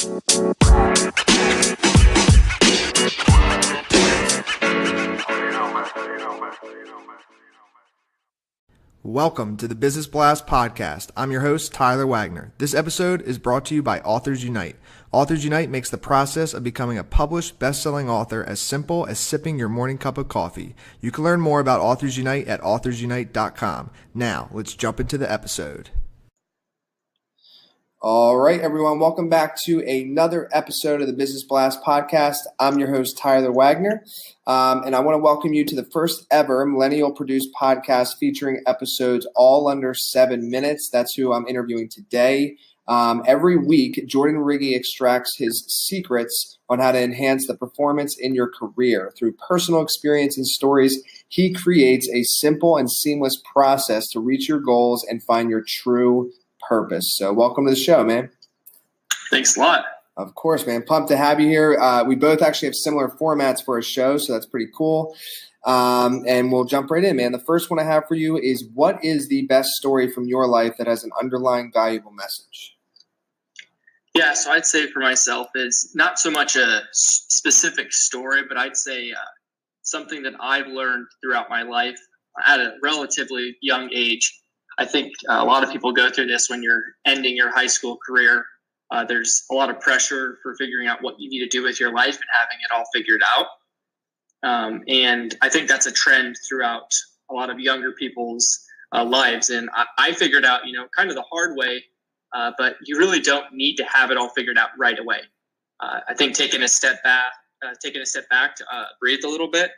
Welcome to the Business Blast podcast. I'm your host, Tyler Wagner. This episode is brought to you by Authors Unite. Authors Unite makes the process of becoming a published, best-selling author as simple as sipping your morning cup of coffee. You can learn more about Authors Unite at authorsunite.com. Now, let's jump into the episode. All right, everyone. Welcome back to another episode of the Business Blast podcast. I'm your host, Tyler Wagner, and I want to welcome you to the first ever millennial-produced podcast featuring episodes all under 7 minutes. That's who I'm interviewing today. Every week, Jordan Rigi extracts his secrets on how to enhance the performance in your career. Through personal experience and stories, he creates a simple and seamless process to reach your goals and find your true purpose. So welcome to the show, man. Thanks a lot. Of course, man. Pumped to have you here. We both actually have similar formats for a show, so that's pretty cool. And we'll jump right in, man. The first one I have for you is, what is the best story from your life that has an underlying valuable message? Yeah, so I'd say for myself is not so much a specific story, but I'd say something that I've learned throughout my life at a relatively young age. I think a lot of people go through this when you're ending your high school career. There's a lot of pressure for figuring out what you need to do with your life and having it all figured out. And I think that's a trend throughout a lot of younger people's lives. And I figured out, kind of the hard way, but you really don't need to have it all figured out right away. I think taking a step back to breathe a little bit.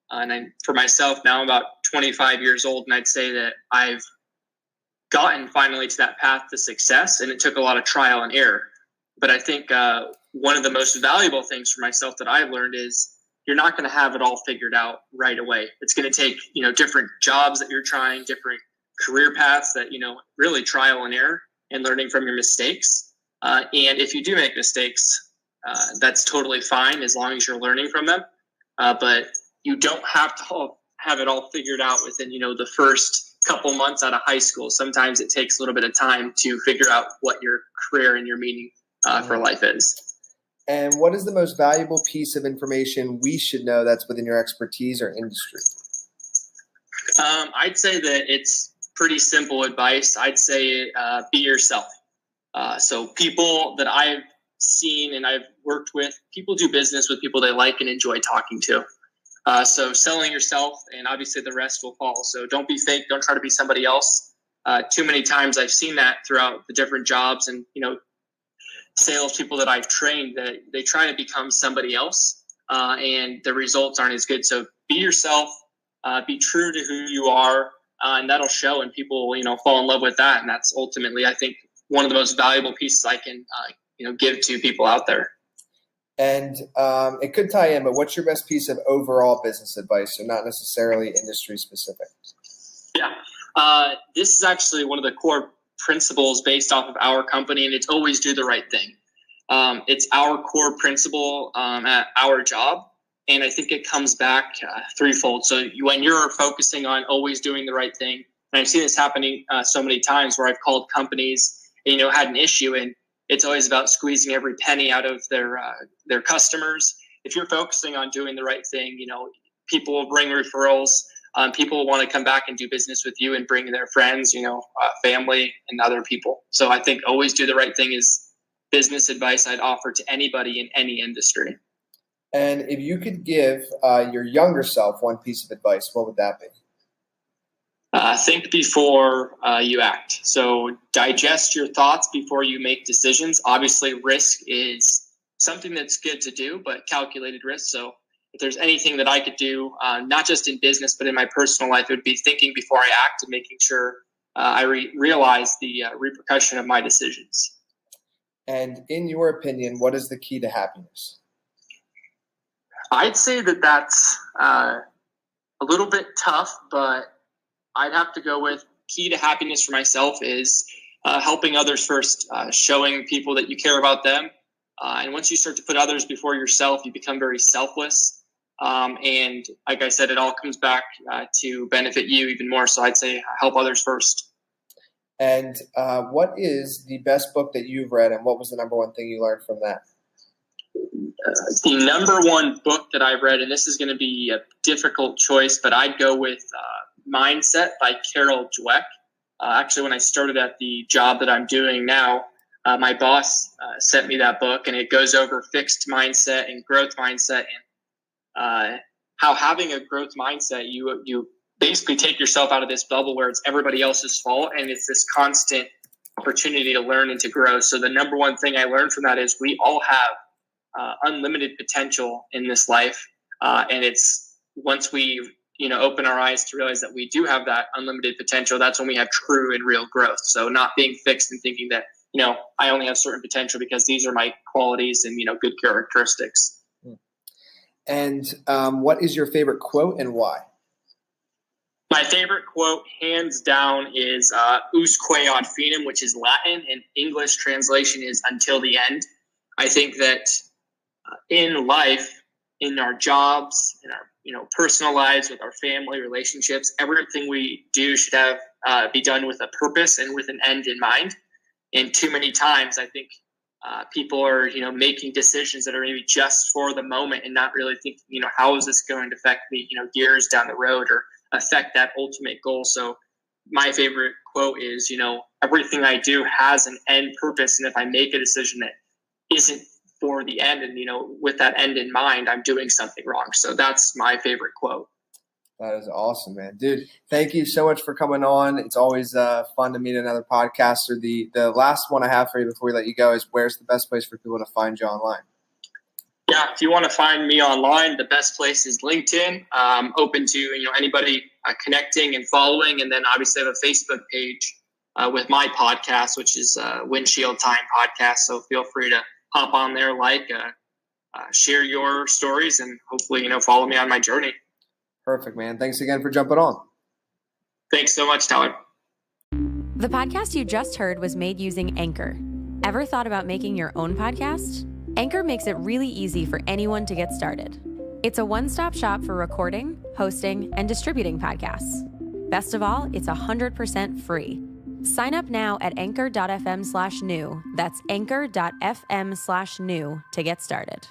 For myself, now I'm about 25 years old, and I'd say that I've gotten finally to that path to success, and it took a lot of trial and error. But I think one of the most valuable things for myself that I've learned is you're not going to have it all figured out right away. It's going to take, different jobs that you're trying, different career paths that, really trial and error and learning from your mistakes. And if you do make mistakes, that's totally fine as long as you're learning from them. But you don't have to have it all figured out within, the first couple months out of high school. Sometimes it takes a little bit of time to figure out what your career and your meaning for life is. And what is the most valuable piece of information we should know that's within your expertise or industry? I'd say that it's pretty simple advice. I'd say be yourself. So people that I've seen and I've worked with, people do business with people they like and enjoy talking to. So selling yourself, and obviously the rest will follow. So don't be fake. Don't try to be somebody else. Too many times I've seen that throughout the different jobs and, salespeople that I've trained, that they try to become somebody else and the results aren't as good. So be yourself, be true to who you are, and that'll show, and people will, fall in love with that. And that's ultimately, I think, one of the most valuable pieces I can, give to people out there. And it could tie in, but what's your best piece of overall business advice, so not necessarily industry specific? Yeah, this is actually one of the core principles based off of our company, and it's always do the right thing. It's our core principle at our job, and I think it comes back threefold. So when you're focusing on always doing the right thing, and I've seen this happening so many times where I've called companies, and, had an issue, and it's always about squeezing every penny out of their customers. If you're focusing on doing the right thing, people will bring referrals. People will want to come back and do business with you and bring their friends, family and other people. So I think always do the right thing is business advice I'd offer to anybody in any industry. And if you could give your younger self one piece of advice, what would that be? Think before you act. So digest your thoughts before you make decisions. Obviously, risk is something that's good to do, but calculated risk. So if there's anything that I could do, not just in business, but in my personal life, it would be thinking before I act and making sure I realize the repercussion of my decisions. And in your opinion, what is the key to happiness? I'd say that that's a little bit tough, but I'd have to go with key to happiness for myself is helping others first, showing people that you care about them. And once you start to put others before yourself, you become very selfless. And like I said, it all comes back to benefit you even more. So I'd say help others first. And what is the best book that you've read, and what was the number one thing you learned from that? The number one book that I've read, and this is going to be a difficult choice, but I'd go with Mindset by Carol Dweck. Actually, when I started at the job that I'm doing now, my boss sent me that book, and it goes over fixed mindset and growth mindset, and how having a growth mindset, you basically take yourself out of this bubble where it's everybody else's fault, and it's this constant opportunity to learn and to grow. So the number one thing I learned from that is we all have unlimited potential in this life, and it's once we open our eyes to realize that we do have that unlimited potential, that's when we have true and real growth. So not being fixed and thinking that I only have certain potential because these are my qualities and good characteristics. And what is your favorite quote and why? My favorite quote, hands down, is usque ad finum, which is Latin, and English translation is until the end. I think that in life, in our jobs, in our personal lives, with our family relationships, everything we do should have be done with a purpose and with an end in mind. And too many times, I think people are making decisions that are maybe just for the moment and not really thinking how is this going to affect me years down the road or affect that ultimate goal. So my favorite quote is everything I do has an end purpose, and if I make a decision that isn't for the end and with that end in mind, I'm doing something wrong. So that's my favorite quote. That is awesome, man. Dude, thank you so much for coming on. It's always fun to meet another podcaster. The last one I have for you before we let you go is, where's the best place for people to find you online? Yeah, if you want to find me online, the best place is LinkedIn. Open to anybody connecting and following, and then obviously I have a Facebook page with my podcast, which is Windshield Time Podcast. So feel free to hop on there, share your stories, and hopefully follow me on my journey. Perfect, man. Thanks again for jumping on. Thanks so much, Tyler. The podcast you just heard was made using Anchor. Ever thought about making your own podcast? Anchor makes it really easy for anyone to get started. It's a one-stop shop for recording, hosting, and distributing podcasts. Best of all, it's 100% free. Sign up now at anchor.fm/new. That's anchor.fm/new to get started.